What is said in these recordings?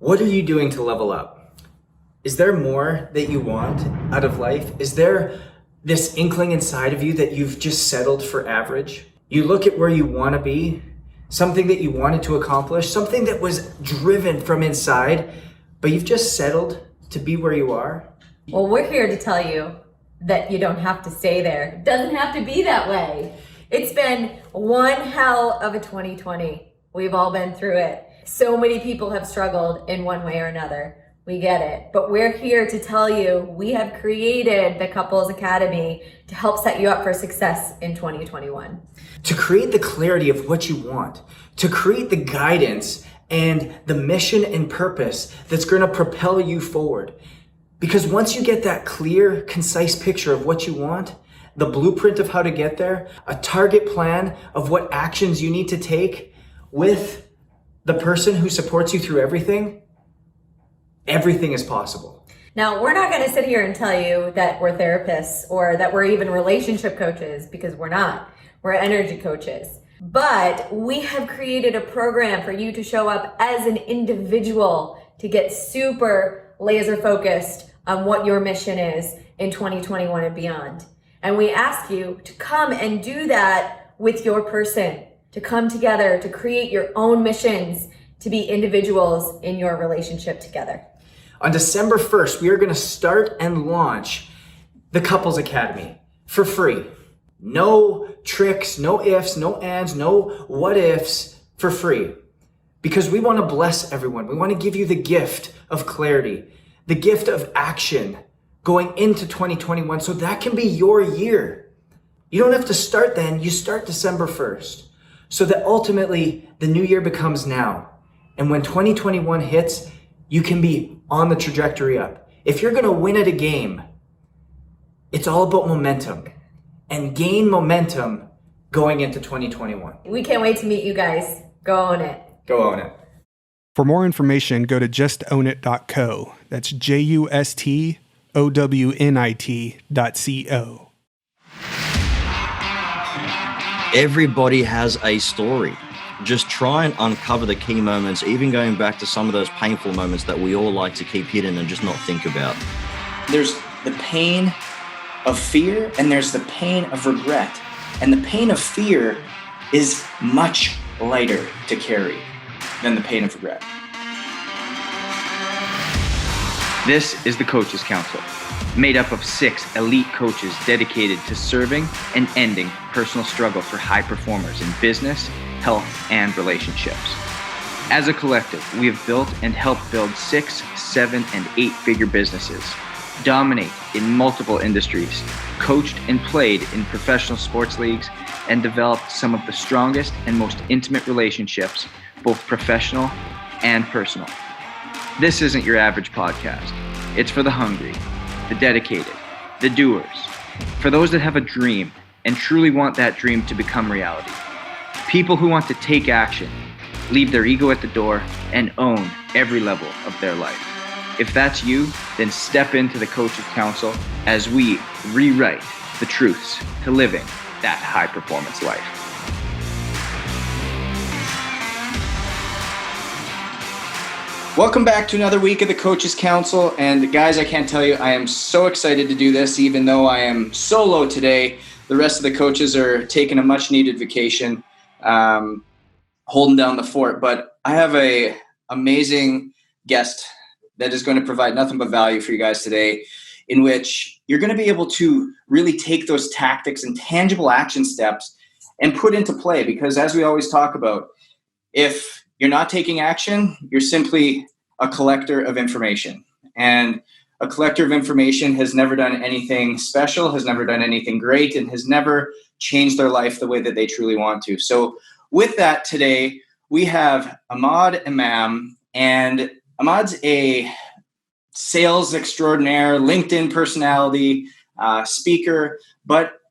What are you doing to level up? Is there more that you want out of life? Is there this inkling inside of you that you've just settled for average? You look at where you want to be, something that you wanted to accomplish, something that was driven from inside, but you've just settled to be where you are? Well, we're here to tell you that you don't have to stay there. It doesn't have to be that way. It's been one hell of a 2020. We've all been through it. So many people have struggled in one way or another. We get it. But we're here to tell you we have created the Couples Academy to help set you up for success in 2021. To create the clarity of what you want, to create the guidance and the mission and purpose that's going to propel you forward. Because once you get that clear, concise picture of what you want, the blueprint of how to get there, a target plan of what actions you need to take with the person who supports you through everything is possible. Now, we're not going to sit here and tell you that we're therapists or that we're even relationship coaches, because we're not. We're energy coaches. But we have created a program for you to show up as an individual to get super laser focused on what your mission is in 2021 and beyond. And we ask you to come and do that with your person, to come together, to create your own missions, to be individuals in your relationship together. On December 1st, we are going to start and launch the Couples Academy for free. No tricks, no ifs, no ands, no what ifs, for free. Because we want to bless everyone. We want to give you the gift of clarity, the gift of action going into 2021, so that can be your year. You don't have to start then, you start December 1st. So that ultimately the new year becomes now. And when 2021 hits, you can be on the trajectory up. If you're going to win at a game, it's all about momentum, and gain momentum going into 2021. We can't wait to meet you guys. Go own it. Go own it. For more information, go to justownit.co. That's justownit.co. Everybody has a story. Just try and uncover the key moments, even going back to some of those painful moments that we all like to keep hidden and just not think about. There's the pain of fear and there's the pain of regret. And the pain of fear is much lighter to carry than the pain of regret. This is the Coaches Council, made up of 6 elite coaches dedicated to serving and ending personal struggle for high performers in business, health, and relationships. As a collective, we have built and helped build 6, 7, and 8-figure businesses, dominate in multiple industries, coached and played in professional sports leagues, and developed some of the strongest and most intimate relationships, both professional and personal. This isn't your average podcast. It's for the hungry, the dedicated, the doers, for those that have a dream and truly want that dream to become reality. People who want to take action, leave their ego at the door, and own every level of their life. If that's you, then step into the Coaches Council as we rewrite the truths to living that high performance life. Welcome back to another week of the Coaches Council. And guys, I can't tell you, I am so excited to do this, even though I am solo today. The rest of the coaches are taking a much needed vacation, holding down the fort. But I have a amazing guest that is going to provide nothing but value for you guys today, in which you're going to be able to really take those tactics and tangible action steps and put into play. Because as we always talk about, if you're not taking action, you're simply a collector of information. And a collector of information has never done anything special, has never done anything great, and has never changed their life the way that they truly want to. So with that, today, we have Ahmad Imam. And Ahmad's a sales extraordinaire, LinkedIn personality, speaker, but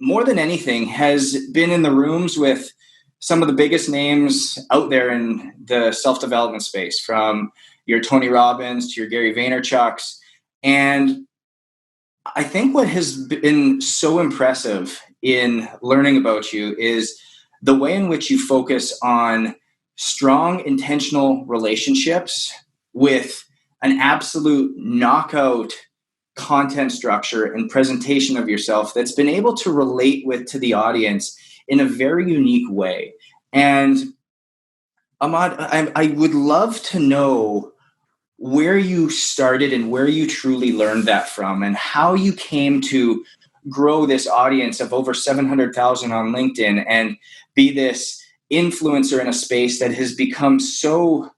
more than anything has been in the rooms with some of the biggest names out there in the self-development space, from your Tony Robbins to your Gary Vaynerchuk's. And I think what has been so impressive in learning about you is the way in which you focus on strong, intentional relationships with an absolute knockout content structure and presentation of yourself that's been able to relate to the audience in a very unique way. And Ahmad, I would love to know where you started and where you truly learned that from, and how you came to grow this audience of over 700,000 on LinkedIn and be this influencer in a space that has become so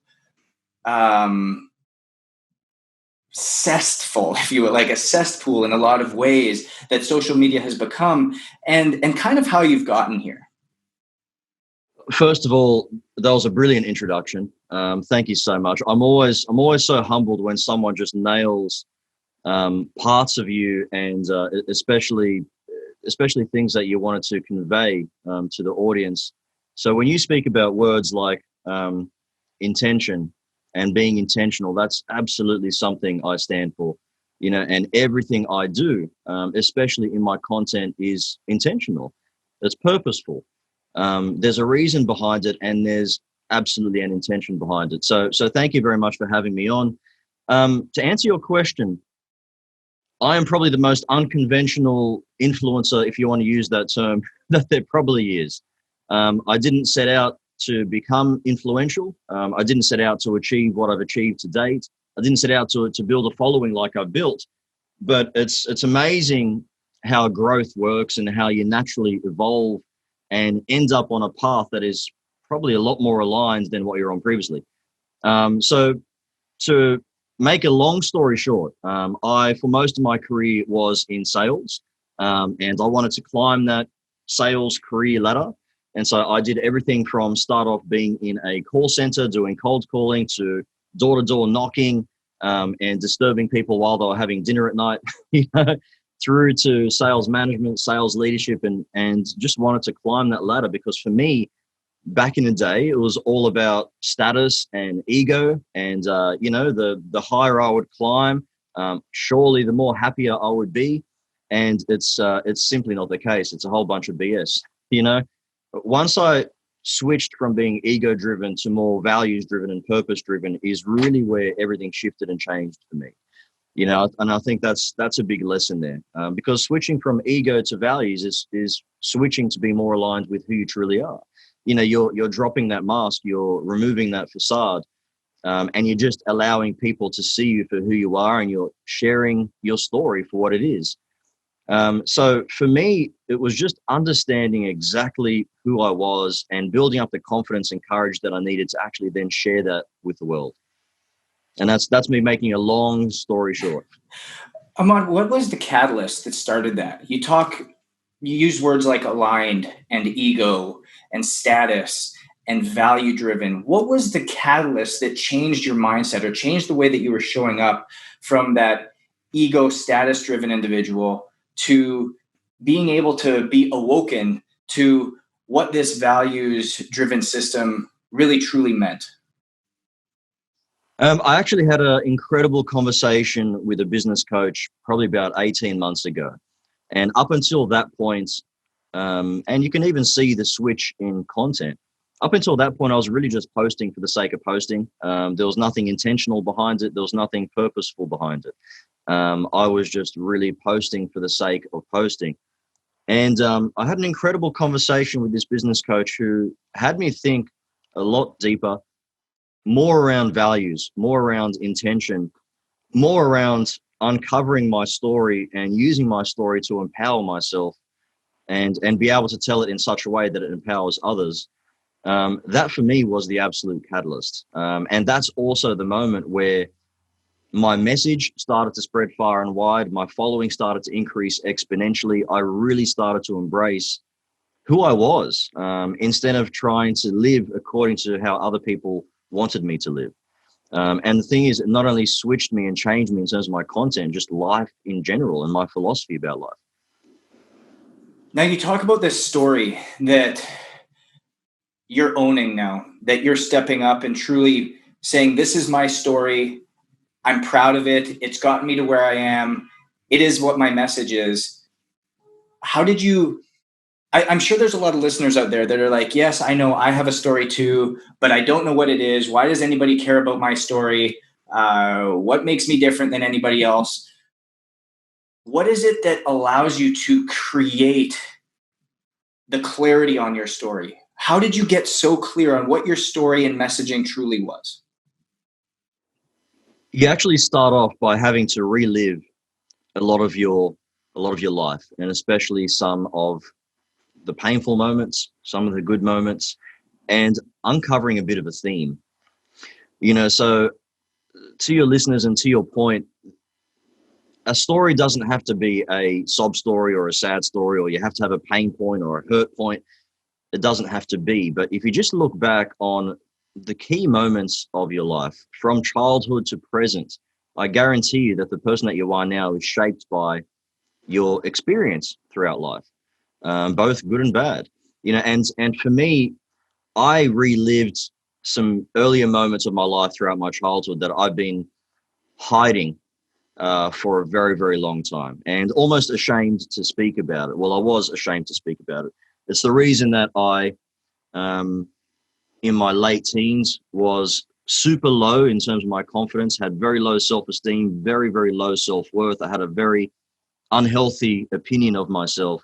cessful, if you will, like a cesspool in a lot of ways that social media has become, and kind of how you've gotten here. First of all, that was a brilliant introduction. Thank you so much. I'm always so humbled when someone just nails parts of you, and especially things that you wanted to convey to the audience. So when you speak about words like intention and being intentional, that's absolutely something I stand for. And everything I do, especially in my content, is intentional. It's purposeful. There's a reason behind it, and there's absolutely an intention behind it. So thank you very much for having me on. To answer your question, I am probably the most unconventional influencer, if you want to use that term, that there probably is. I didn't set out to become influential. I didn't set out to achieve what I've achieved to date. I didn't set out to build a following like I've built. But it's amazing how growth works and how you naturally evolve and end up on a path that is probably a lot more aligned than what you're on previously. So to make a long story short, I, for most of my career, was in sales, and I wanted to climb that sales career ladder. And so I did everything from start off being in a call center, doing cold calling, to door-to-door knocking, and disturbing people while they were having dinner at night, through to sales management, sales leadership, and just wanted to climb that ladder, because for me, back in the day, it was all about status and ego, and the higher I would climb, surely the more happier I would be. And it's simply not the case. It's a whole bunch of BS. Once I switched from being ego driven to more values driven and purpose driven is really where everything shifted and changed for me. And I think that's a big lesson there, because switching from ego to values is switching to be more aligned with who you truly are. You're dropping that mask, you're removing that facade, and you're just allowing people to see you for who you are, and you're sharing your story for what it is. So for me, it was just understanding exactly who I was and building up the confidence and courage that I needed to actually then share that with the world. And that's me making a long story short. Ahmad, what was the catalyst that started that? You use words like aligned and ego and status and value driven. What was the catalyst that changed your mindset or changed the way that you were showing up from that ego status driven individual to being able to be awoken to what this values driven system really truly meant? I actually had an incredible conversation with a business coach probably about 18 months ago. And up until that point, and you can even see the switch in content. Up until that point, I was really just posting for the sake of posting. There was nothing intentional behind it. There was nothing purposeful behind it. I was just really posting for the sake of posting. And I had an incredible conversation with this business coach who had me think a lot deeper, more around values, more around intention, more around uncovering my story and using my story to empower myself and be able to tell it in such a way that it empowers others. That for me was the absolute catalyst. And that's also the moment where my message started to spread far and wide. My following started to increase exponentially. I really started to embrace who I was, instead of trying to live according to how other people wanted me to live. And the thing is, it not only switched me and changed me in terms of my content, just life in general and my philosophy about life. Now you talk about this story that you're owning now, that you're stepping up and truly saying, this is my story. I'm proud of it. It's gotten me to where I am. It is what my message is. How did you, I'm sure there's a lot of listeners out there that are like, yes, I know I have a story too, but I don't know what it is. Why does anybody care about my story? What makes me different than anybody else? What is it that allows you to create the clarity on your story? How did you get so clear on what your story and messaging truly was? You actually start off by having to relive a lot of your life, and especially some of the painful moments, some of the good moments, and uncovering a bit of a theme. So to your listeners and to your point, a story doesn't have to be a sob story or a sad story, or you have to have a pain point or a hurt point. It doesn't have to be. But if you just look back on the key moments of your life from childhood to present, I guarantee you that the person that you are now is shaped by your experience throughout life, both good and bad. And for me, I relived some earlier moments of my life throughout my childhood that I've been hiding for a very, very long time, and almost ashamed to speak about it. Well, I was ashamed to speak about it. It's the reason that I, in my late teens, was super low in terms of my confidence, had very low self-esteem, very, very low self-worth. I had a very unhealthy opinion of myself.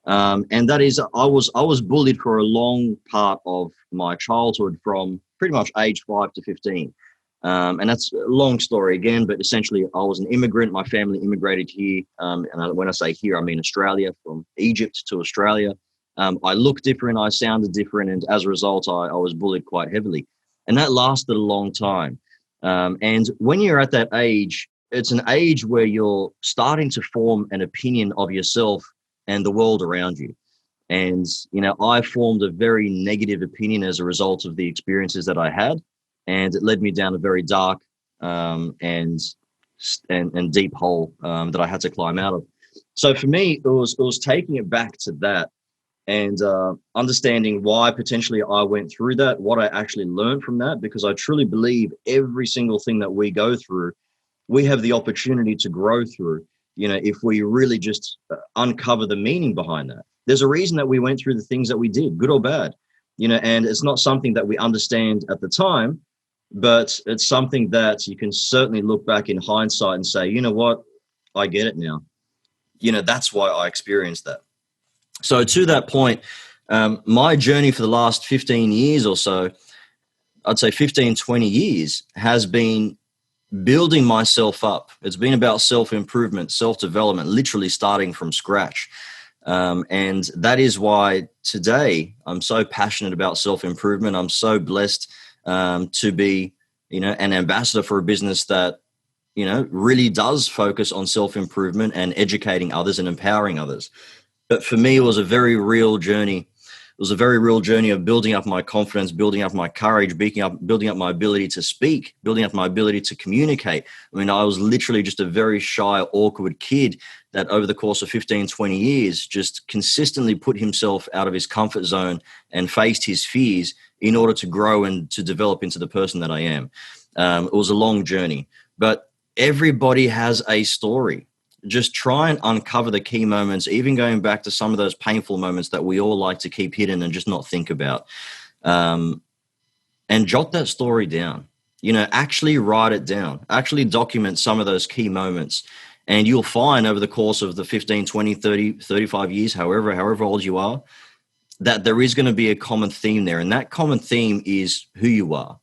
And that is, I was bullied for a long part of my childhood, from pretty much age 5 to 15. And that's a long story again, but essentially I was an immigrant. My family immigrated here. When I say here, I mean Australia, from Egypt to Australia. I looked different, I sounded different, and as a result, I was bullied quite heavily. And that lasted a long time. And when you're at that age, it's an age where you're starting to form an opinion of yourself and the world around you. And, I formed a very negative opinion as a result of the experiences that I had. And it led me down a very dark and deep hole that I had to climb out of. So for me, it was taking it back to that, and understanding why potentially I went through that, what I actually learned from that, because I truly believe every single thing that we go through, we have the opportunity to grow through, if we really just uncover the meaning behind that. There's a reason that we went through the things that we did, good or bad, and it's not something that we understand at the time, but it's something that you can certainly look back in hindsight and say, you know what, I get it now. That's why I experienced that. So to that point, my journey for the last 15 years or so, I'd say 15, 20 years, has been building myself up. It's been about self-improvement, self-development, literally starting from scratch. And that is why today I'm so passionate about self-improvement. I'm so blessed to be, an ambassador for a business that, really does focus on self-improvement and educating others and empowering others. But for me, it was a very real journey. It was a very real journey of building up my confidence, building up my courage, building up my ability to speak, building up my ability to communicate. I mean, I was literally just a very shy, awkward kid that over the course of 15, 20 years just consistently put himself out of his comfort zone and faced his fears in order to grow and to develop into the person that I am. It was a long journey, but everybody has a story. Just try and uncover the key moments, even going back to some of those painful moments that we all like to keep hidden and just not think about. And jot that story down, actually write it down, actually document some of those key moments. And you'll find over the course of the 15, 20, 30, 35 years, however old you are, that there is going to be a common theme there. And that common theme is who you are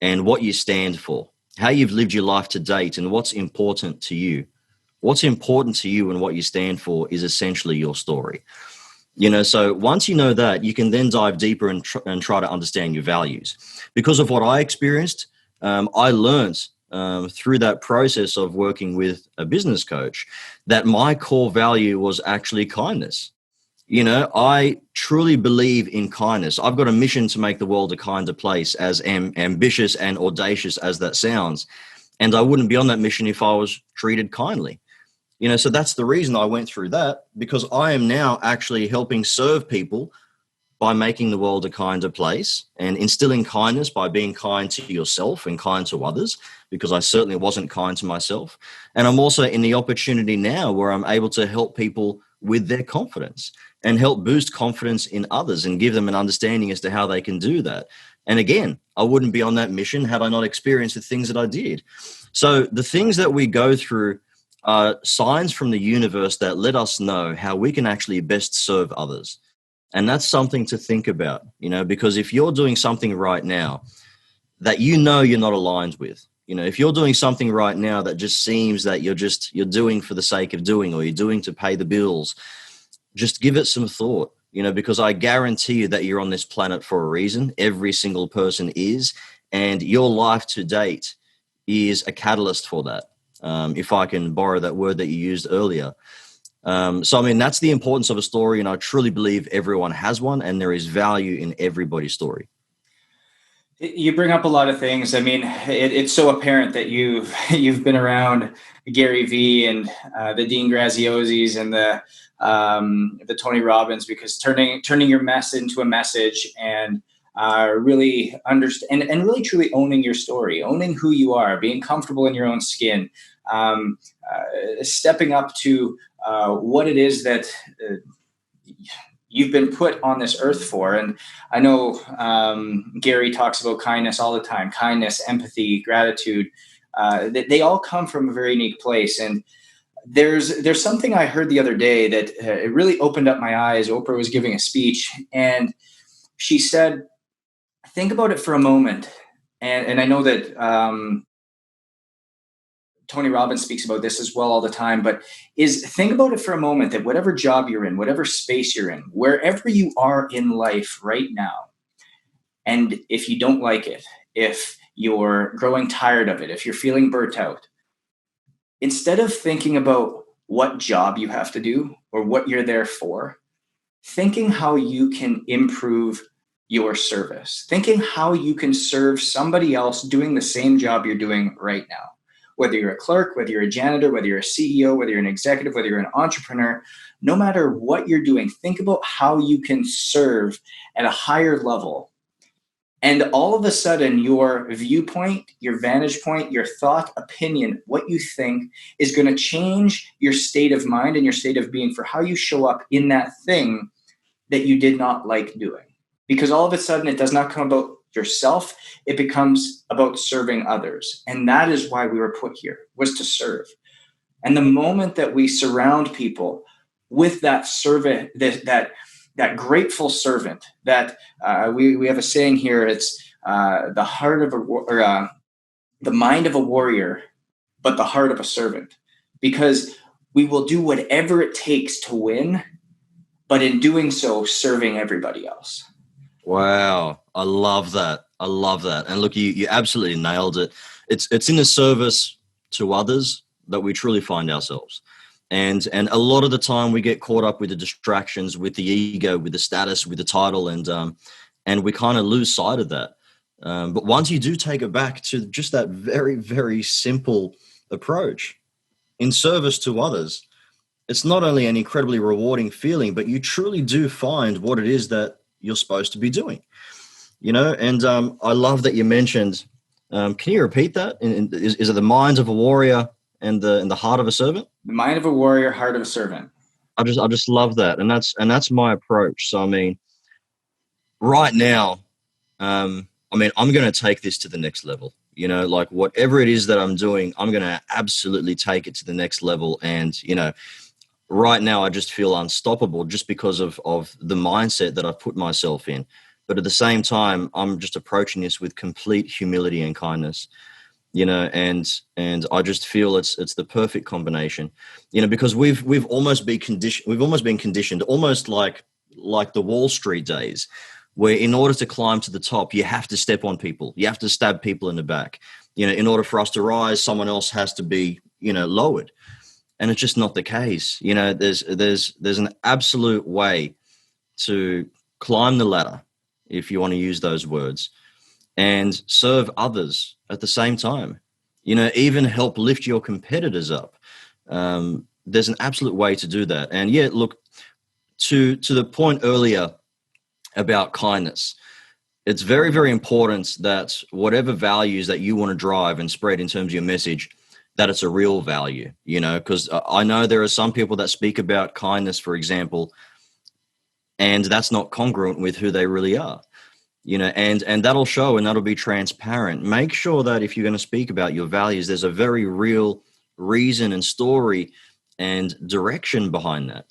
and what you stand for, how you've lived your life to date, and what's important to you. What's important to you and what you stand for is essentially your story. So once you know that, you can then dive deeper and try to understand your values. Because of what I experienced, I learned through that process of working with a business coach that my core value was actually kindness. I truly believe in kindness. I've got a mission to make the world a kinder place, as ambitious and audacious as that sounds. And I wouldn't be on that mission if I was treated kindly. So that's the reason I went through that, because I am now actually helping serve people by making the world a kinder place and instilling kindness by being kind to yourself and kind to others, because I certainly wasn't kind to myself. And I'm also in the opportunity now where I'm able to help people with their confidence and help boost confidence in others and give them an understanding as to how they can do that. And again, I wouldn't be on that mission had I not experienced the things that I did. So the things that we go through are signs from the universe that let us know how we can actually best serve others. And that's something to think about, because if you're doing something right now that you're not aligned with, if you're doing something right now that just seems that you're doing for the sake of doing, or you're doing to pay the bills, just give it some thought, because I guarantee you that you're on this planet for a reason. Every single person is, and your life to date is a catalyst for that. If I can borrow that word that you used earlier. So, I mean, that's the importance of a story, and I truly believe everyone has one, and there is value in everybody's story. You bring up a lot of things. I mean, it's so apparent that you've been around Gary Vee and the Dean Graziosis and the Tony Robbins, because turning your mess into a message and really understand and really truly owning your story, owning who you are, being comfortable in your own skin, stepping up to what it is that you've been put on this earth for. And I know Gary talks about kindness all the time, kindness, empathy, gratitude. They all come from a very unique place. And there's something I heard the other day that it really opened up my eyes. Oprah was giving a speech, and she said, think about it for a moment. And I know that Tony Robbins speaks about this as well all the time, but think about it for a moment that whatever job you're in, whatever space you're in, wherever you are in life right now, and if you don't like it, if you're growing tired of it, if you're feeling burnt out, instead of thinking about what job you have to do or what you're there for, thinking how you can improve your service, thinking how you can serve somebody else doing the same job you're doing right now. Whether you're a clerk, whether you're a janitor, whether you're a CEO, whether you're an executive, whether you're an entrepreneur, no matter what you're doing, think about how you can serve at a higher level. And all of a sudden, your viewpoint, your vantage point, your thought, opinion, what you think is going to change your state of mind and your state of being for how you show up in that thing that you did not like doing. Because all of a sudden, it does not come about yourself, it becomes about serving others. And that is why we were put here, was to serve. And the moment that we surround people with that servant, that grateful servant, that we have a saying here, it's the mind of a warrior, but the heart of a servant. Because we will do whatever it takes to win, but in doing so, serving everybody else. Wow. I love that. And look, you absolutely nailed it. It's in the service to others that we truly find ourselves. And a lot of the time we get caught up with the distractions, with the ego, with the status, with the title, and we kind of lose sight of that. But once you do take it back to just that very, very simple approach in service to others, it's not only an incredibly rewarding feeling, but you truly do find what it is that you're supposed to be doing, and I love that you mentioned, can you repeat that? Is it the mind of a warrior and the heart of a servant? The mind of a warrior, heart of a servant. I just love that. And that's my approach. So, I mean, right now, I'm going to take this to the next level, like whatever it is that I'm doing, I'm going to absolutely take it to the next level. And, right now I just feel unstoppable just because of the mindset that I've put myself in. But at the same time, I'm just approaching this with complete humility and kindness, and I just feel it's the perfect combination, because we've almost been conditioned, almost like the Wall Street days, where in order to climb to the top, you have to step on people, you have to stab people in the back, in order for us to rise, someone else has to be, lowered. And it's just not the case. There's an absolute way to climb the ladder, if you want to use those words, and serve others at the same time. Even help lift your competitors up. There's an absolute way to do that. And yeah, look, to the point earlier about kindness, it's very, very important that whatever values that you want to drive and spread in terms of your message, that it's a real value, because I know there are some people that speak about kindness, for example, and that's not congruent with who they really are. And that'll show, and that'll be transparent. Make sure that if you're going to speak about your values, there's a very real reason and story and direction behind that.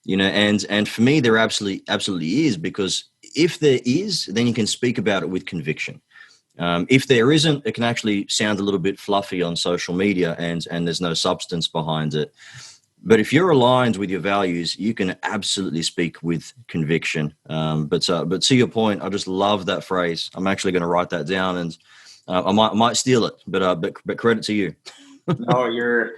And for me, there absolutely is, because if there is, then you can speak about it with conviction. If there isn't, it can actually sound a little bit fluffy on social media, and there's no substance behind it. But if you're aligned with your values, you can absolutely speak with conviction. But to your point, I just love that phrase. I'm actually going to write that down, and I might steal it. But credit to you. No, you're.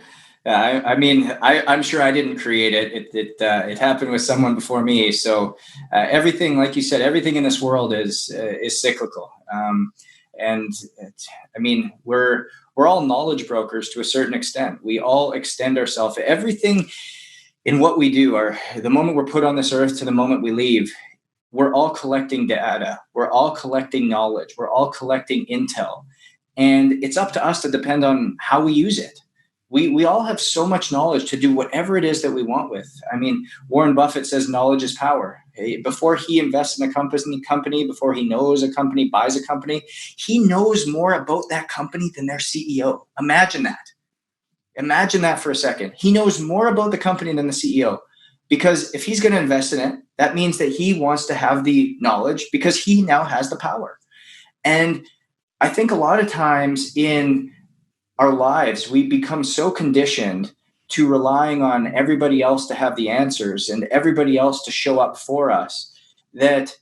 I'm sure I didn't create it. It happened with someone before me. So everything, like you said, everything in this world is cyclical. We're all knowledge brokers to a certain extent. We all extend ourselves. Everything in what we do, or the moment we're put on this earth to the moment we leave, we're all collecting data. We're all collecting knowledge. We're all collecting intel. And it's up to us to depend on how we use it. We all have so much knowledge to do whatever it is that we want with. Warren Buffett says knowledge is power. Before he invests in a company, before he knows a company, buys a company, he knows more about that company than their CEO. Imagine that. Imagine that for a second. He knows more about the company than the CEO, because if he's going to invest in it, that means that he wants to have the knowledge because he now has the power. And I think a lot of times in our lives, we become so conditioned to relying on everybody else to have the answers and everybody else to show up for us, that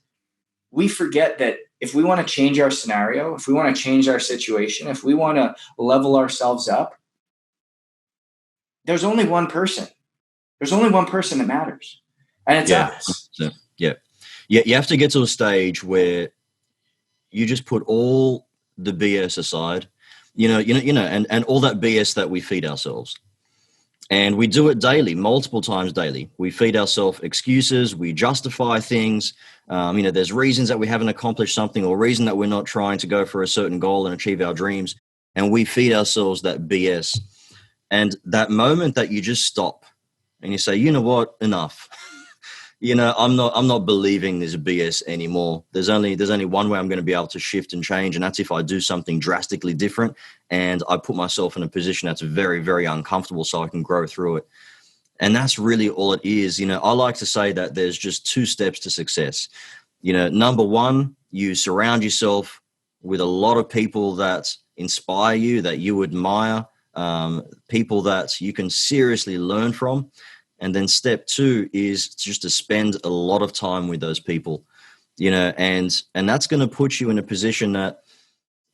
we forget that if we want to change our scenario, if we want to change our situation, if we want to level ourselves up, there's only one person. There's only one person that matters. And it's us. Yeah. You have to get to a stage where you just put all the BS aside, and all that BS that we feed ourselves. And we do it daily, multiple times daily. We feed ourselves excuses. We justify things. There's reasons that we haven't accomplished something, or reason that we're not trying to go for a certain goal and achieve our dreams. And we feed ourselves that BS. And that moment that you just stop and you say, you know what, enough. I'm not believing this BS anymore. There's only one way I'm going to be able to shift and change, and that's if I do something drastically different and I put myself in a position that's very, very uncomfortable so I can grow through it. And that's really all it is. I like to say that there's just 2 steps to success. Number 1, you surround yourself with a lot of people that inspire you, that you admire, people that you can seriously learn from. And then step 2 is just to spend a lot of time with those people, and that's going to put you in a position that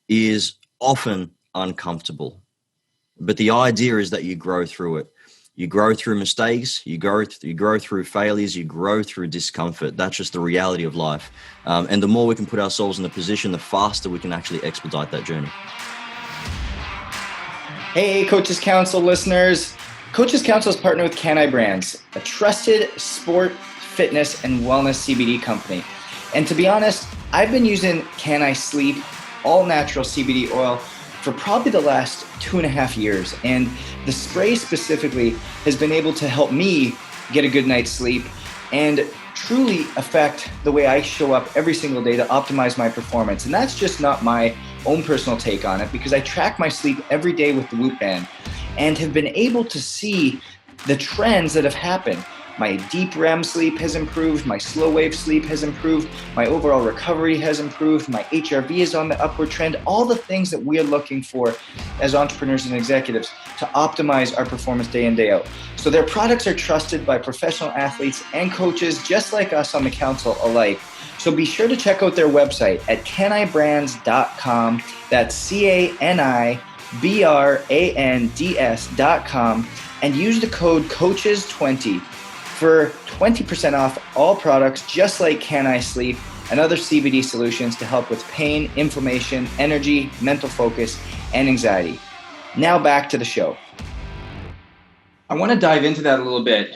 is often uncomfortable. But the idea is that you grow through it. You grow through mistakes, you grow through failures, you grow through discomfort. That's just the reality of life. And the more we can put ourselves in a position, the faster we can actually expedite that journey. Hey, Coaches Council listeners. Coaches Council is partnered with Can I Brands, a trusted sport, fitness, and wellness CBD company. And to be honest, I've been using Can I Sleep all natural CBD oil for probably the last 2.5 years. And the spray specifically has been able to help me get a good night's sleep and truly affect the way I show up every single day to optimize my performance. And that's just not my own personal take on it, because I track my sleep every day with the Whoop Band and have been able to see the trends that have happened. My deep REM sleep has improved, my slow wave sleep has improved, my overall recovery has improved, my HRV is on the upward trend, all the things that we are looking for as entrepreneurs and executives to optimize our performance day in, day out. So their products are trusted by professional athletes and coaches just like us on the council alike. So be sure to check out their website at canibrands.com. That's CANIBRANDS.com, and use the code COACHES20 for 20% off all products just like Can I Sleep and other CBD solutions to help with pain, inflammation, energy, mental focus, and anxiety. Now back to the show. I want to dive into that a little bit.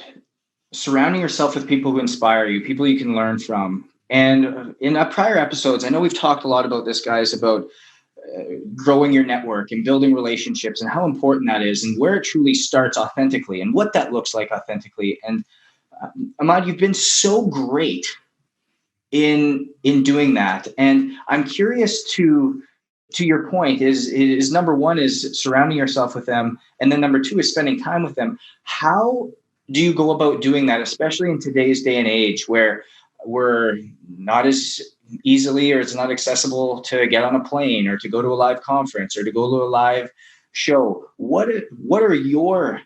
Surrounding yourself with people who inspire you, people you can learn from. And in prior episodes, I know we've talked a lot about this, guys, about growing your network and building relationships and how important that is and where it truly starts authentically and what that looks like authentically. And Ahmad, you've been so great in doing that. And I'm curious to your point is number one is surrounding yourself with them. And then number two is spending time with them. How do you go about doing that, especially in today's day and age where we're not as easily, or it's not accessible to get on a plane or to go to a live conference or to go to a live show? What are your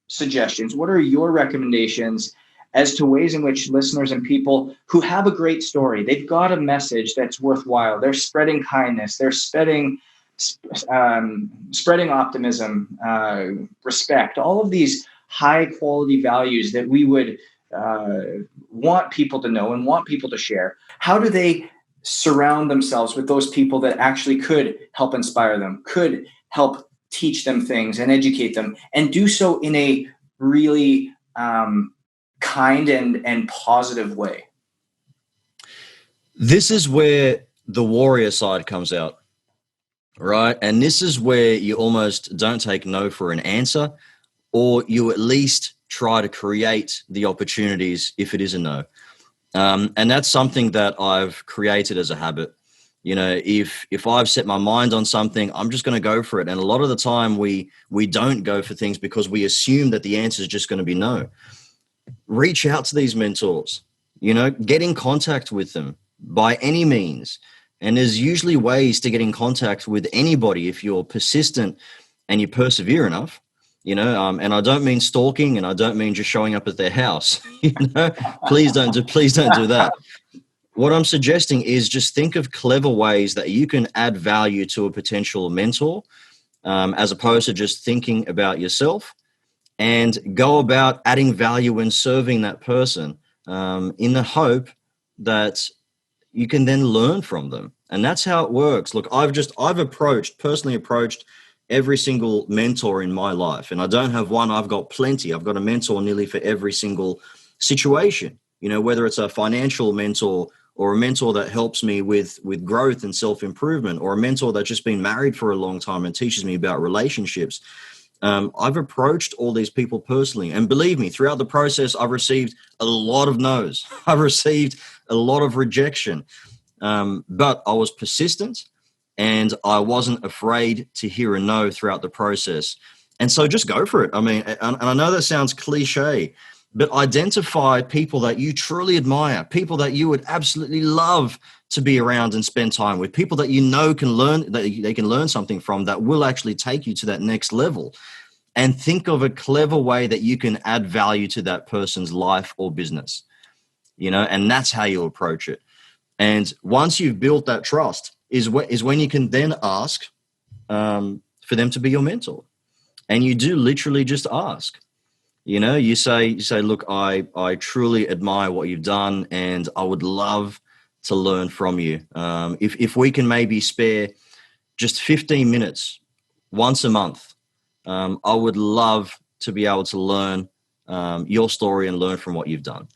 suggestions? What are your recommendations as to ways in which listeners and people who have a great story, they've got a message that's worthwhile, they're spreading kindness, they're spreading optimism, respect, all of these high quality values that we would want people to know and want people to share. How do they surround themselves with those people that actually could help inspire them, could help teach them things and educate them, and do so in a really kind and positive way? This is where the warrior side comes out, right? And this is where you almost don't take no for an answer, or you at least try to create the opportunities if it is a no. And that's something that I've created as a habit. You know, if I've set my mind on something, I'm just going to go for it. And a lot of the time we don't go for things because we assume that the answer is just going to be no. Reach out to these mentors, you know, get in contact with them by any means. And there's usually ways to get in contact with anybody if you're persistent and you persevere enough, you know, and I don't mean stalking, and I don't mean just showing up at their house, you know, please don't do that. What I'm suggesting is just think of clever ways that you can add value to a potential mentor, as opposed to just thinking about yourself, and go about adding value and serving that person in the hope that you can then learn from them. And that's how it works. Look, I've personally approached every single mentor in my life, and I don't have one. I've got plenty. I've got a mentor nearly for every single situation, you know, whether it's a financial mentor or a mentor that helps me with growth and self-improvement, or a mentor that's just been married for a long time and teaches me about relationships. I've approached all these people personally, and believe me, throughout the process, I've received a lot of no's. I've received a lot of rejection, but I was persistent, and I wasn't afraid to hear a no throughout the process. And so just go for it. I mean, and I know that sounds cliche, but identify people that you truly admire, people that you would absolutely love to be around and spend time with, people that you know can learn, that they can learn something from, that will actually take you to that next level. And think of a clever way that you can add value to that person's life or business, you know, and that's how you approach it. And once you've built that trust is when you can then ask for them to be your mentor. And you do literally just ask. You know, you say, look, I truly admire what you've done, and I would love to learn from you. If we can maybe spare just 15 minutes once a month, I would love to be able to learn your story and learn from what you've done.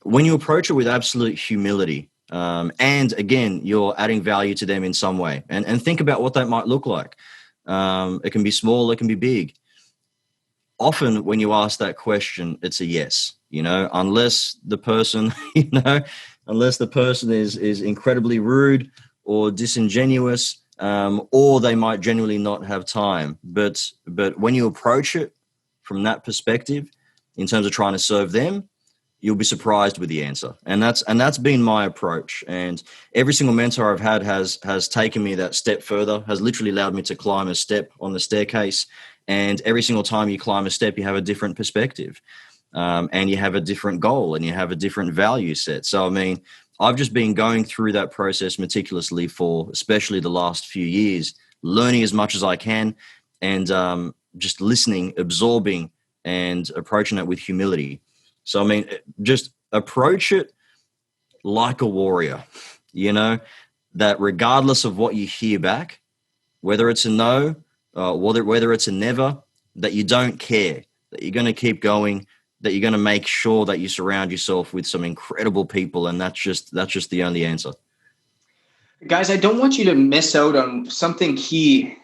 When you approach it with absolute humility, and again, you're adding value to them in some way, and think about what that might look like. It can be small, it can be big. Often when you ask that question, it's a yes, you know, unless the person, is incredibly rude or disingenuous, or they might genuinely not have time. But when you approach it from that perspective, in terms of trying to serve them, you'll be surprised with the answer. And that's been my approach. And every single mentor I've had has taken me that step further, has literally allowed me to climb a step on the staircase. And every single time you climb a step, you have a different perspective, and you have a different goal, and you have a different value set. So, I mean, I've just been going through that process meticulously for especially the last few years, learning as much as I can, and just listening, absorbing, and approaching it with humility. So, I mean, just approach it like a warrior, you know, that regardless of what you hear back, whether it's a no, whether it's a never, that you don't care, that you're going to keep going, that you're going to make sure that you surround yourself with some incredible people. And that's just the only answer. Guys, I don't want you to miss out on something key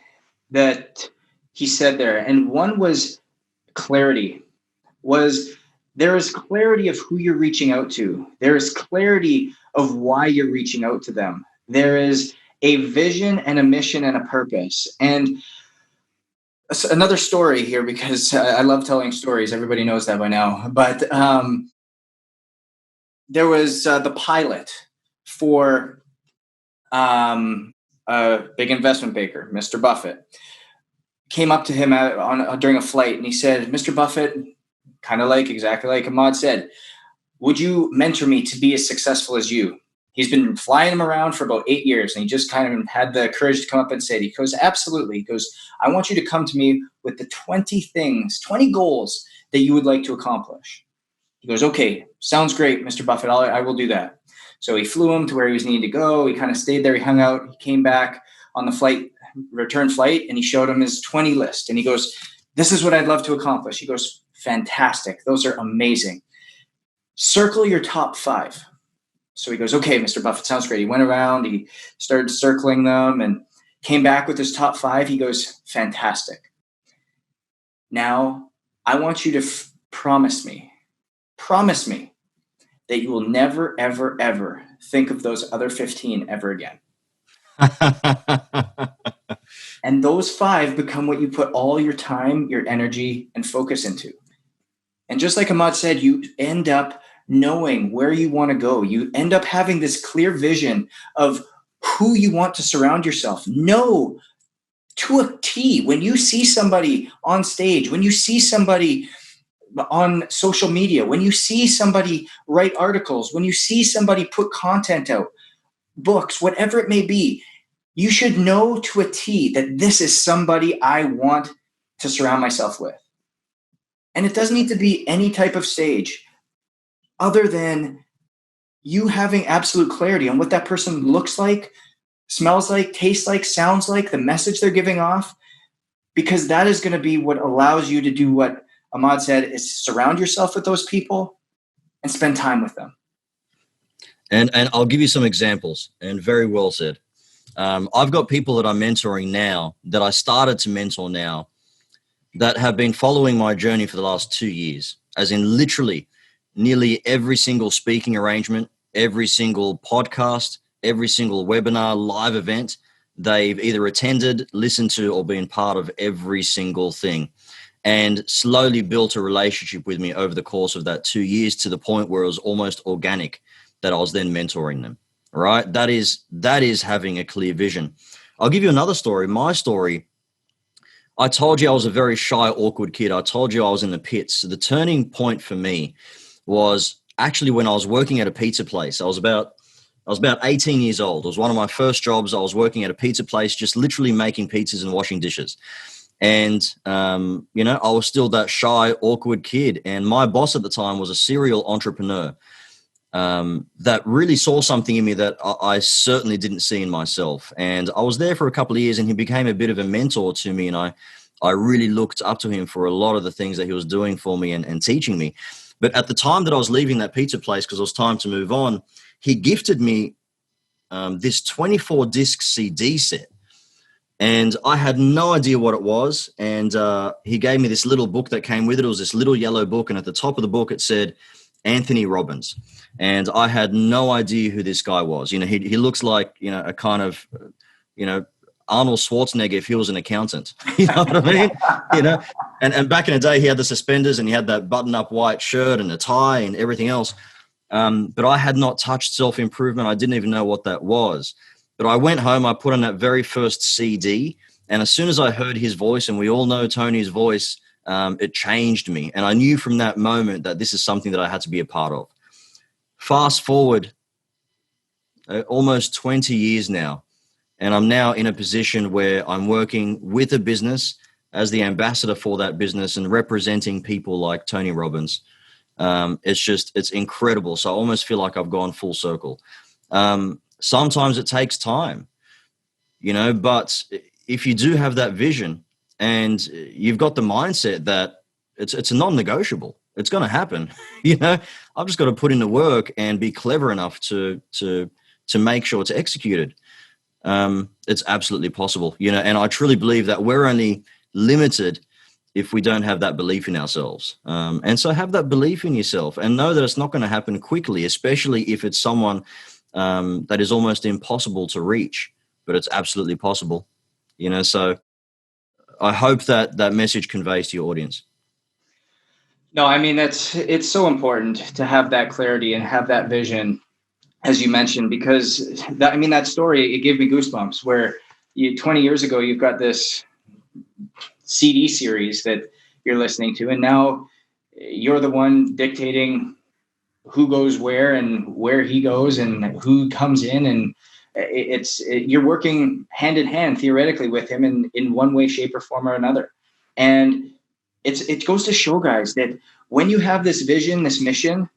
that he said there. And one was clarity. There is clarity of who you're reaching out to. There is clarity of why you're reaching out to them. There is a vision and a mission and a purpose. And another story here, because I love telling stories. Everybody knows that by now. But there was the pilot for a big investment banker, Mr. Buffett, came up to him during a flight, and he said, "Mr. Buffett," kind of exactly like Ahmad said, "would you mentor me to be as successful as you?" He's been flying him around for about 8 years, and he just kind of had the courage to come up and say it. He goes, "Absolutely." He goes, "I want you to come to me with the 20 goals that you would like to accomplish." He goes, "Okay, sounds great, Mr. Buffett. I will do that." So he flew him to where he was needing to go. He kind of stayed there. He hung out. He came back on the return flight, and he showed him his 20 list. And he goes, "This is what I'd love to accomplish." He goes, "Fantastic. Those are amazing. Circle your top 5. So he goes, "Okay, Mr. Buffett, sounds great." He went around, he started circling them and came back with his top 5. He goes, "Fantastic. Now I want you to promise me that you will never, ever, ever think of those other 15 ever again." And those 5 become what you put all your time, your energy, and focus into. And just like Ahmad said, you end up knowing where you want to go. You end up having this clear vision of who you want to surround yourself. Know to a T, when you see somebody on stage, when you see somebody on social media, when you see somebody write articles, when you see somebody put content out, books, whatever it may be, you should know to a T that this is somebody I want to surround myself with. And it doesn't need to be any type of stage other than you having absolute clarity on what that person looks like, smells like, tastes like, sounds like, the message they're giving off, because that is going to be what allows you to do what Ahmad said, is surround yourself with those people and spend time with them. And I'll give you some examples, and very well said. I've got people that I'm mentoring now, that I started to mentor now, that have been following my journey for the last 2 years, as in literally nearly every single speaking arrangement, every single podcast, every single webinar, live event, they've either attended, listened to, or been part of every single thing, and slowly built a relationship with me over the course of that 2 years, to the point where it was almost organic that I was then mentoring them, right? That is having a clear vision. I'll give you another story. My story, I told you I was a very shy, awkward kid. I told you I was in the pits. So the turning point for me was actually when I was working at a pizza place. I was about 18 years old. It was one of my first jobs. I was working at a pizza place, just literally making pizzas and washing dishes. And, I was still that shy, awkward kid. And my boss at the time was a serial entrepreneur that really saw something in me that I certainly didn't see in myself. And I was there for a couple of years, and he became a bit of a mentor to me. And I really looked up to him for a lot of the things that he was doing for me and teaching me. But at the time that I was leaving that pizza place, because it was time to move on, he gifted me this 24-disc CD set. And I had no idea what it was. And he gave me this little book that came with it. It was this little yellow book. And at the top of the book, it said Anthony Robbins. And I had no idea who this guy was. He looks like, a kind of, Arnold Schwarzenegger if he was an accountant. You know what I mean? And back in the day, he had the suspenders and he had that button-up white shirt and a tie and everything else. But I had not touched self-improvement. I didn't even know what that was. But I went home, I put on that very first CD, and as soon as I heard his voice, and we all know Tony's voice, it changed me. And I knew from that moment that this is something that I had to be a part of. Fast forward almost 20 years now, and I'm now in a position where I'm working with a business as the ambassador for that business and representing people like Tony Robbins. It's incredible. So I almost feel like I've gone full circle. Sometimes it takes time, but if you do have that vision and you've got the mindset that it's a non-negotiable, it's going to happen. I've just got to put in the work and be clever enough to make sure it's executed. It's absolutely possible, and I truly believe that we're only limited if we don't have that belief in ourselves. And so have that belief in yourself and know that it's not going to happen quickly, especially if it's someone that is almost impossible to reach, but it's absolutely possible. So I hope that message conveys to your audience. No, I mean, it's so important to have that clarity and have that vision, as you mentioned, because that story, it gave me goosebumps where 20 years ago, you've got this CD series that you're listening to, and now you're the one dictating who goes where and where he goes and who comes in. And you're working hand in hand theoretically with him in one way, shape, or form or another. And it goes to show, guys, that when you have this vision, this mission,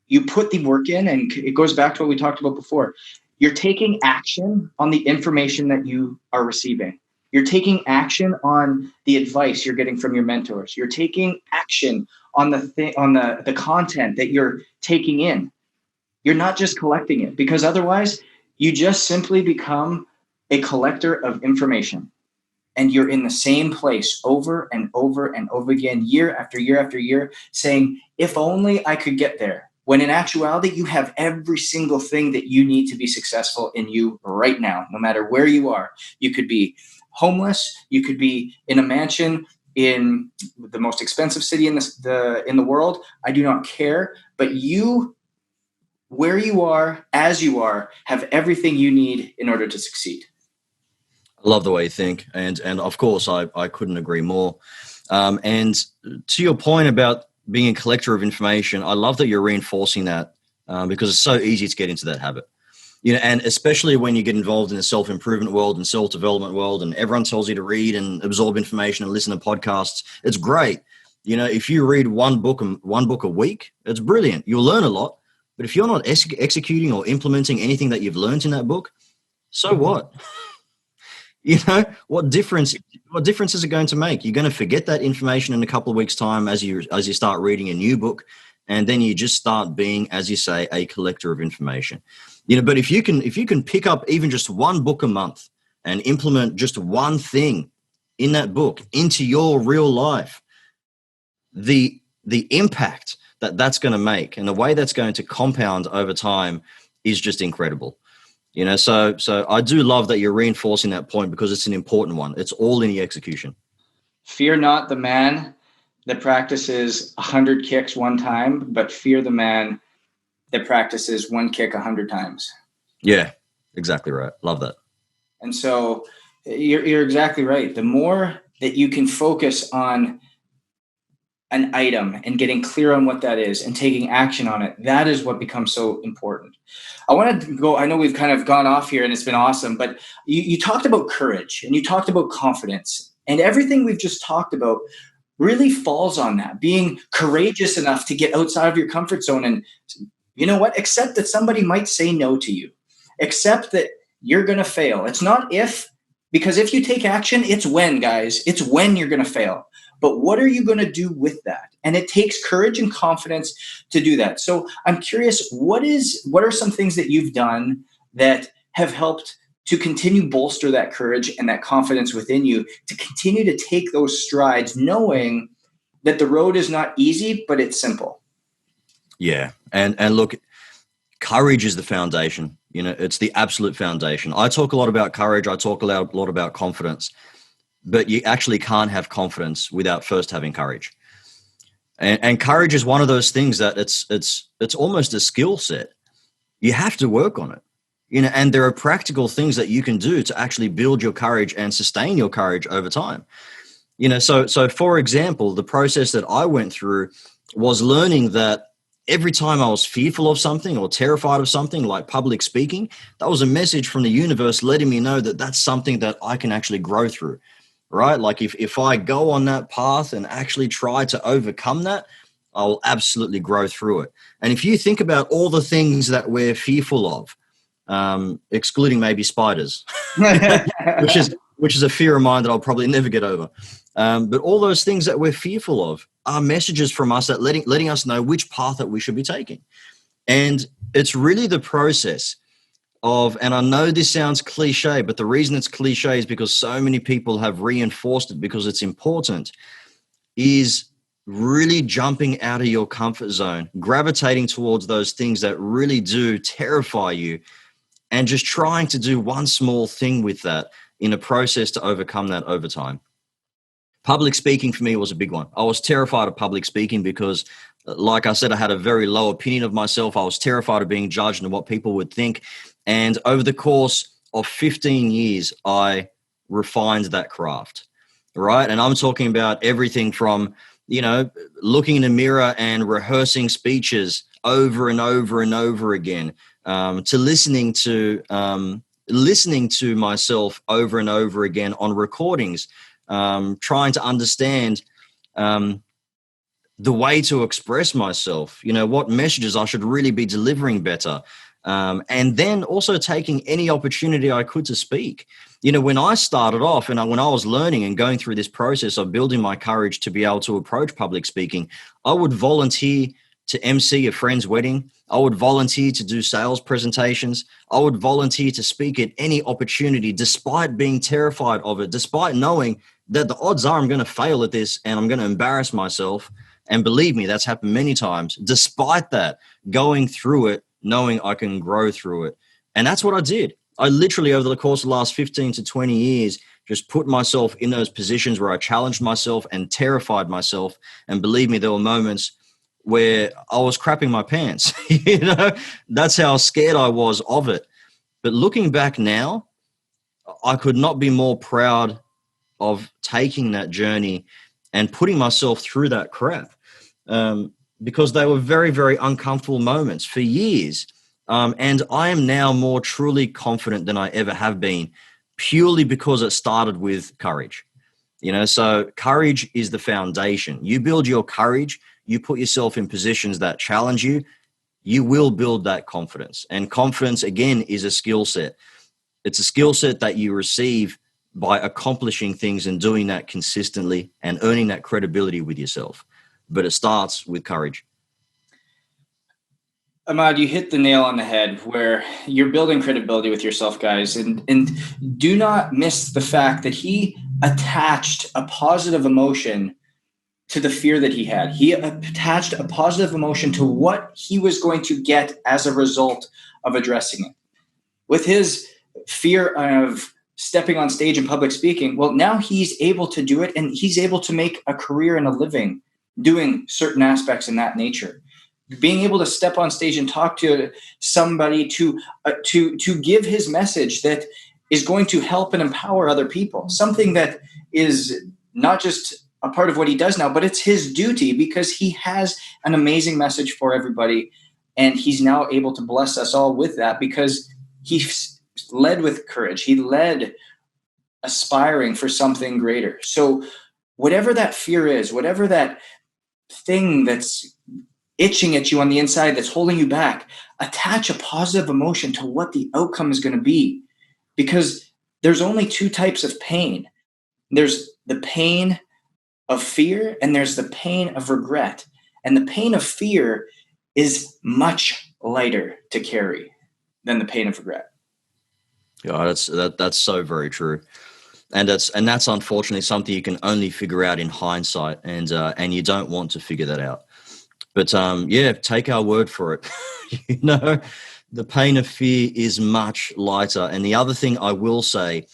you put the work in, and it goes back to what we talked about before. You're taking action on the information that you are receiving. You're taking action on the advice you're getting from your mentors. You're taking action on the content that you're taking in. You're not just collecting it, because otherwise you just simply become a collector of information. And you're in the same place over and over and over again, year after year after year, saying, if only I could get there. When in actuality, you have every single thing that you need to be successful in you right now, no matter where you are. You could be homeless. You could be in a mansion in the most expensive city in the world. I do not care. But you, where you are, as you are, have everything you need in order to succeed. I love the way you think. And of course, I couldn't agree more. And to your point about being a collector of information, I love that you're reinforcing that because it's so easy to get into that habit. And especially when you get involved in the self-improvement world and self-development world, and everyone tells you to read and absorb information and listen to podcasts, it's great. If you read one book a week, it's brilliant. You'll learn a lot. But if you're not executing or implementing anything that you've learned in that book, so what? What difference is it going to make? You're going to forget that information in a couple of weeks' time as you start reading a new book, and then you just start being, as you say, a collector of information. But if you can pick up even just one book a month and implement just one thing in that book into your real life, the impact that's going to make and the way that's going to compound over time is just incredible. So I do love that you're reinforcing that point because it's an important one. It's all in the execution. Fear not the man that practices 100 kicks one time, but fear the man that practices one kick 100 times. Yeah, exactly right. Love that. And so you're exactly right. The more that you can focus on an item and getting clear on what that is and taking action on it, that is what becomes so important. I wanted to go, I know we've kind of gone off here and it's been awesome, but you talked about courage and you talked about confidence, and everything we've just talked about really falls on that, being courageous enough to get outside of your comfort zone and, accept that somebody might say no to you. Accept that you're going to fail. It's not if, because if you take action, it's when, guys. It's when you're going to fail. But what are you going to do with that? And it takes courage and confidence to do that. So I'm curious, what are some things that you've done that have helped to continue bolster that courage and that confidence within you to continue to take those strides, knowing that the road is not easy, but it's simple? Yeah. And look, courage is the foundation. It's the absolute foundation. I talk a lot about courage. I talk a lot about confidence. But you actually can't have confidence without first having courage. And courage is one of those things that it's almost a skill set. You have to work on it. And there are practical things that you can do to actually build your courage and sustain your courage over time. So for example, the process that I went through was learning that every time I was fearful of something or terrified of something like public speaking, that was a message from the universe letting me know that that's something that I can actually grow through. Right? Like if I go on that path and actually try to overcome that, I will absolutely grow through it. And if you think about all the things that we're fearful of, excluding maybe spiders, which is a fear of mine that I'll probably never get over. But all those things that we're fearful of are messages from us that letting us know which path that we should be taking. And it's really the process of, and I know this sounds cliche, but the reason it's cliche is because so many people have reinforced it because it's important, is really jumping out of your comfort zone, gravitating towards those things that really do terrify you, and just trying to do one small thing with that in a process to overcome that over time. Public speaking for me was a big one. I was terrified of public speaking because, like I said, I had a very low opinion of myself. I was terrified of being judged and what people would think. And over the course of 15 years, I refined that craft, right? And I'm talking about everything from, looking in a mirror and rehearsing speeches over and over and over again, to listening to myself over and over again on recordings, trying to understand the way to express myself, what messages I should really be delivering better. And then also taking any opportunity I could to speak. When I started off and when I was learning and going through this process of building my courage to be able to approach public speaking, I would volunteer to MC a friend's wedding. I would volunteer to do sales presentations. I would volunteer to speak at any opportunity, despite being terrified of it, despite knowing that the odds are I'm going to fail at this and I'm going to embarrass myself. And believe me, that's happened many times. Despite that, going through it, knowing I can grow through it. And that's what I did. I literally, over the course of the last 15 to 20 years, just put myself in those positions where I challenged myself and terrified myself. And believe me, there were moments where I was crapping my pants. That's how scared I was of it. But looking back now, I could not be more proud of taking that journey and putting myself through that crap, because they were very, very uncomfortable moments for years. And I am now more truly confident than I ever have been, purely because it started with courage. So courage is the foundation. You build your courage, you put yourself in positions that challenge you, you will build that confidence. And confidence, again, is a skill set. It's a skill set that you receive by accomplishing things and doing that consistently and earning that credibility with yourself. But it starts with courage. Ahmad, you hit the nail on the head where you're building credibility with yourself, guys. And do not miss the fact that he attached a positive emotion to the fear that he had. He attached a positive emotion to what he was going to get as a result of addressing it. With his fear of stepping on stage in public speaking, well, now he's able to do it, and he's able to make a career and a living doing certain aspects in that nature. Being able to step on stage and talk to somebody to give his message that is going to help and empower other people, something that is not just a part of what he does now, but it's his duty, because he has an amazing message for everybody, and he's now able to bless us all with that because he led with courage. He led aspiring for something greater. So whatever that fear is, whatever that thing that's itching at you on the inside that's holding you back, attach a positive emotion to what the outcome is going to be, because there's only two types of pain. There's the pain of fear and there's the pain of regret. And the pain of fear is much lighter to carry than the pain of regret. Yeah, that's so very true. And that's unfortunately something you can only figure out in hindsight, and you don't want to figure that out. But take our word for it. The pain of fear is much lighter. And the other thing I will say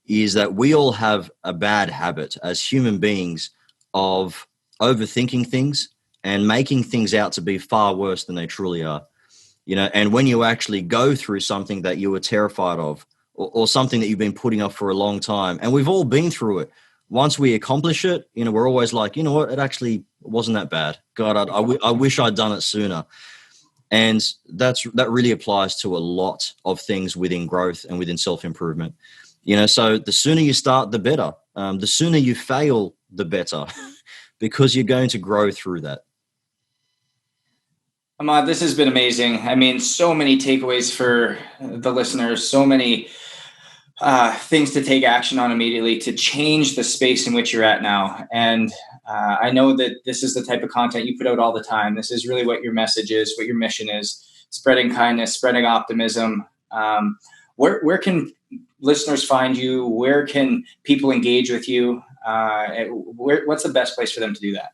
is that we all have a bad habit as human beings of overthinking things and making things out to be far worse than they truly are. And when you actually go through something that you were terrified of, or something that you've been putting off for a long time, and we've all been through it. Once we accomplish it, we're always like, you know what, it actually wasn't that bad. God, I wish I'd done it sooner. And that really applies to a lot of things within growth and within self-improvement. So the sooner you start, the better. The sooner you fail, the better, because you're going to grow through that. Ahmad, this has been amazing. I mean, so many takeaways for the listeners, so many things to take action on immediately to change the space in which you're at now. And I know that this is the type of content you put out all the time. This is really what your message is, what your mission is: spreading kindness, spreading optimism. Where can listeners find you? Where can people engage with you? What's the best place for them to do that?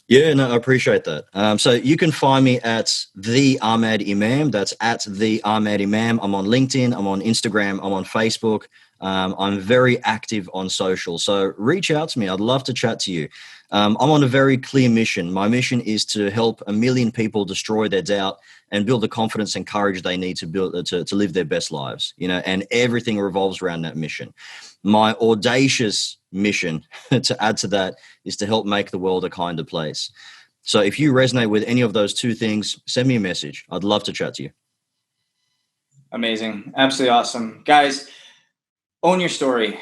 Yeah, no, I appreciate that. So you can find me at the Ahmad Imam. That's at the Ahmad Imam. I'm on LinkedIn. I'm on Instagram. I'm on Facebook. I'm very active on social. So reach out to me. I'd love to chat to you. I'm on a very clear mission. My mission is to help 1 million people destroy their doubt and build the confidence and courage they need to build to live their best lives. And everything revolves around that mission. My audacious mission to add to that is to help make the world a kinder place. So if you resonate with any of those two things, send me a message. I'd love to chat to you. Amazing. Absolutely awesome. Guys, own your story.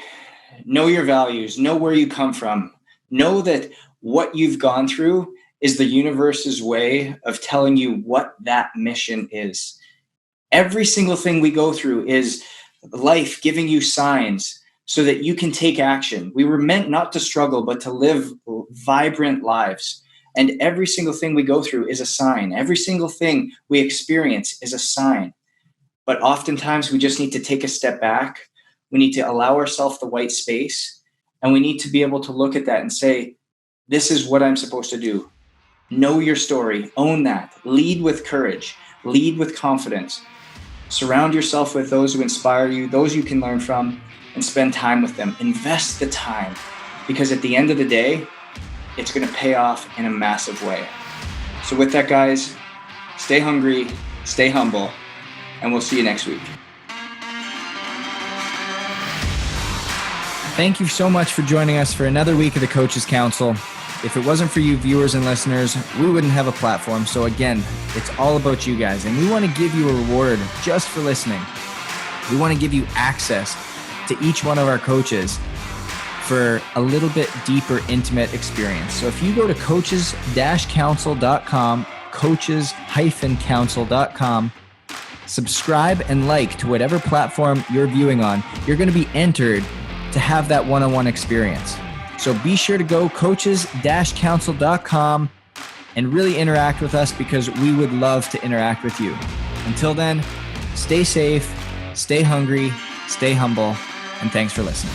Know your values. Know where you come from. Know that what you've gone through is the universe's way of telling you what that mission is. Every single thing we go through is life giving you signs so that you can take action. We were meant not to struggle, but to live vibrant lives. And every single thing we go through is a sign. Every single thing we experience is a sign. But oftentimes we just need to take a step back. We need to allow ourselves the white space. And we need to be able to look at that and say, this is what I'm supposed to do. Know your story. Own that. Lead with courage. Lead with confidence. Surround yourself with those who inspire you, those you can learn from, and spend time with them. Invest the time, because at the end of the day, it's going to pay off in a massive way. So with that, guys, stay hungry, stay humble, and we'll see you next week. Thank you so much for joining us for another week of the Coaches Council. If it wasn't for you viewers and listeners, we wouldn't have a platform. So again, it's all about you guys. And we want to give you a reward just for listening. We want to give you access to each one of our coaches for a little bit deeper, intimate experience. So if you go to coaches-council.com, coaches-council.com, subscribe and like to whatever platform you're viewing on, you're going to be entered to have that one-on-one experience. So be sure to go coaches-council.com and really interact with us, because we would love to interact with you. Until then, stay safe, stay hungry, stay humble, and thanks for listening.